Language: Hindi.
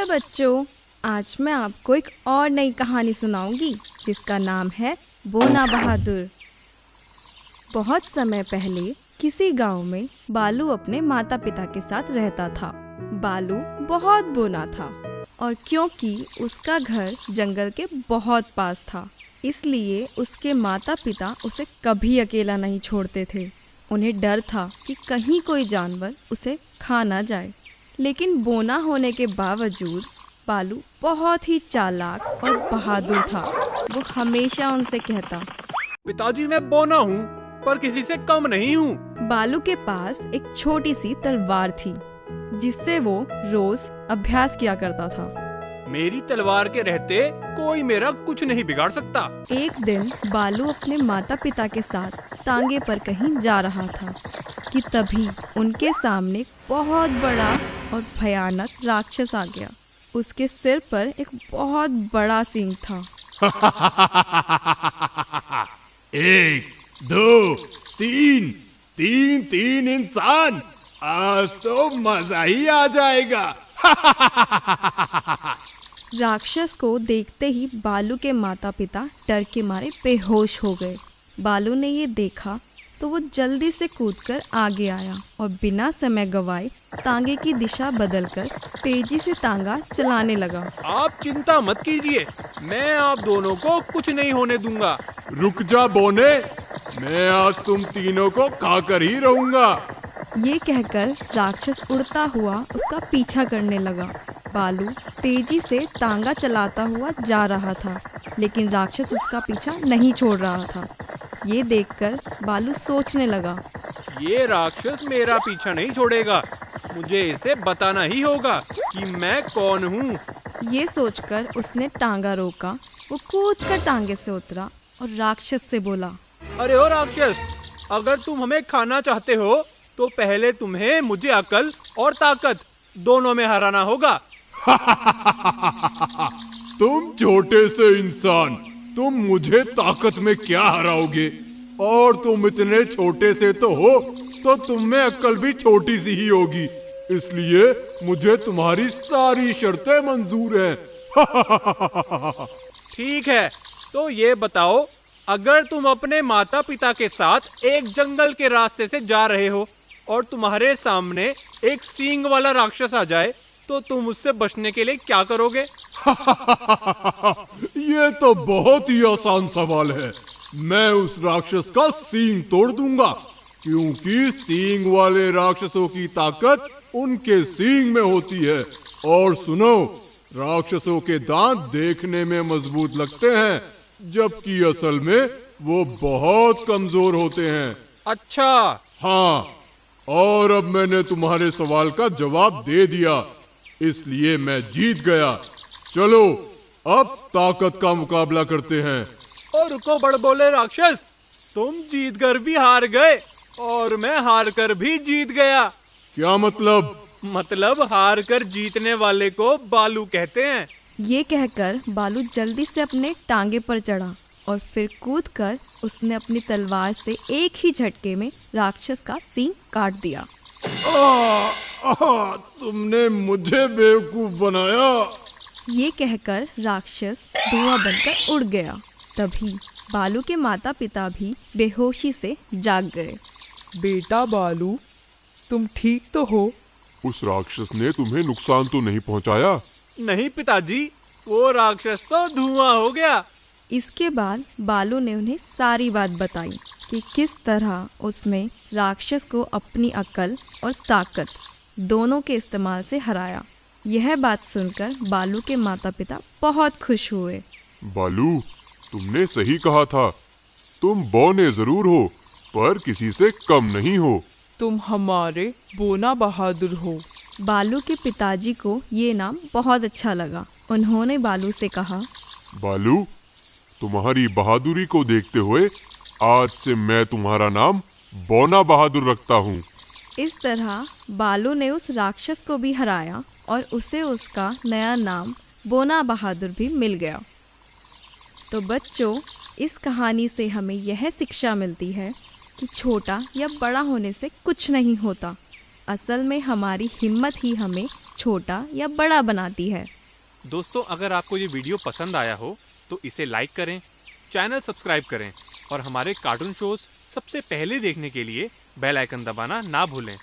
नमस्कार बच्चों, आज मैं आपको एक और नई कहानी सुनाऊंगी जिसका नाम है बोना बहादुर। बहुत समय पहले किसी गांव में बालू अपने माता पिता के साथ रहता था। बालू बहुत बोना था और क्योंकि उसका घर जंगल के बहुत पास था, इसलिए उसके माता पिता उसे कभी अकेला नहीं छोड़ते थे। उन्हें डर था कि कहीं कोई जानवर उसे खा ना जाए। लेकिन बोना होने के बावजूद बालू बहुत ही चालाक और बहादुर था। वो हमेशा उनसे कहता, पिताजी मैं बोना हूँ पर किसी से कम नहीं हूँ। बालू के पास एक छोटी सी तलवार थी जिससे वो रोज अभ्यास किया करता था। मेरी तलवार के रहते कोई मेरा कुछ नहीं बिगाड़ सकता। एक दिन बालू अपने माता पिता के साथ तांगे पर कहीं जा रहा था कि तभी उनके सामने बहुत बड़ा और भयानक राक्षस आ गया। उसके सिर पर एक बहुत बड़ा सींग था। 1 2 3 3 इंसान, आज तो मजा ही आ जाएगा। राक्षस को देखते ही बालू के माता पिता डर के मारे बेहोश हो गए। बालू ने ये देखा तो वो जल्दी से कूदकर आगे आया और बिना समय गवाए तांगे की दिशा बदलकर तेजी से तांगा चलाने लगा। आप चिंता मत कीजिए, मैं आप दोनों को कुछ नहीं होने दूंगा। रुक जा बोने, मैं आज तुम तीनों को खाकर ही रहूंगा। ये कहकर राक्षस उड़ता हुआ उसका पीछा करने लगा। बालू तेजी से तांगा चलाता हुआ जा रहा था, लेकिन राक्षस उसका पीछा नहीं छोड़ रहा था। ये देखकर बालू सोचने लगा, ये राक्षस मेरा पीछा नहीं छोड़ेगा, मुझे इसे बताना ही होगा कि मैं कौन हूँ। ये सोचकर उसने टांगा रोका। वो कूदकर टांगे से उतरा और राक्षस से बोला, अरे ओ राक्षस, अगर तुम हमें खाना चाहते हो तो पहले तुम्हें मुझे अकल और ताकत दोनों में हराना होगा। तुम छोटे से इंसान, तुम मुझे ताकत में क्या हराओगे? और तुम इतने छोटे से तो हो, तो तुम में अक्ल भी छोटी सी ही होगी। इसलिए मुझे तुम्हारी सारी शर्तें मंजूर हैं। ठीक है, तो ये बताओ, अगर तुम अपने माता पिता के साथ एक जंगल के रास्ते से जा रहे हो और तुम्हारे सामने एक सींग वाला राक्षस आ जाए तो तुम उससे बचने के लिए क्या करोगे? ये तो बहुत ही आसान सवाल है। मैं उस राक्षस का सींग तोड़ दूंगा, क्योंकि सींग वाले राक्षसों की ताकत उनके सींग में होती है। और सुनो, राक्षसों के दांत देखने में मजबूत लगते हैं, जबकि असल में वो बहुत कमजोर होते हैं। अच्छा। हाँ, और अब मैंने तुम्हारे सवाल का जवाब दे दिया, इसलिए मैं जीत गया। चलो अब ताकत का मुकाबला करते हैं। और रुको बड़बोले राक्षस, तुम जीत कर भी हार गए और मैं हार कर भी जीत गया। क्या मतलब? मतलब हार कर जीतने वाले को बालू कहते हैं। ये कहकर बालू जल्दी से अपने टांगे पर चढ़ा और फिर कूदकर उसने अपनी तलवार से एक ही झटके में राक्षस का सींग काट दिया। तुमने मुझे बेवकूफ बनाया। ये कहकर राक्षस धुआं बनकर उड़ गया। तभी बालू के माता पिता भी बेहोशी से जाग गए। बेटा बालू, तुम ठीक तो हो? उस राक्षस ने तुम्हें नुकसान तो नहीं पहुंचाया? नहीं पिताजी, वो राक्षस तो धुआं हो गया। इसके बाद बालू ने उन्हें सारी बात बताई कि किस तरह उसने राक्षस को अपनी अक्ल और ताकत दोनों के इस्तेमाल से हराया। यह बात सुनकर बालू के माता पिता बहुत खुश हुए। बालू, तुमने सही कहा था। तुम बौने जरूर हो, पर किसी से कम नहीं हो। तुम हमारे बोना बहादुर हो। बालू के पिताजी को ये नाम बहुत अच्छा लगा। उन्होंने बालू से कहा, बालू, तुम्हारी बहादुरी को देखते हुए आज से मैं तुम्हारा नाम बौना बहादुर रखता हूँ। इस तरह बालू ने उस राक्षस को भी हराया और उसे उसका नया नाम बोना बहादुर भी मिल गया। तो बच्चों, इस कहानी से हमें यह शिक्षा मिलती है कि छोटा या बड़ा होने से कुछ नहीं होता। असल में हमारी हिम्मत ही हमें छोटा या बड़ा बनाती है। दोस्तों, अगर आपको ये वीडियो पसंद आया हो तो इसे लाइक करें, चैनल सब्सक्राइब करें और हमारे कार्टून शोज सबसे पहले देखने के लिए बेल आइकन दबाना ना भूलें।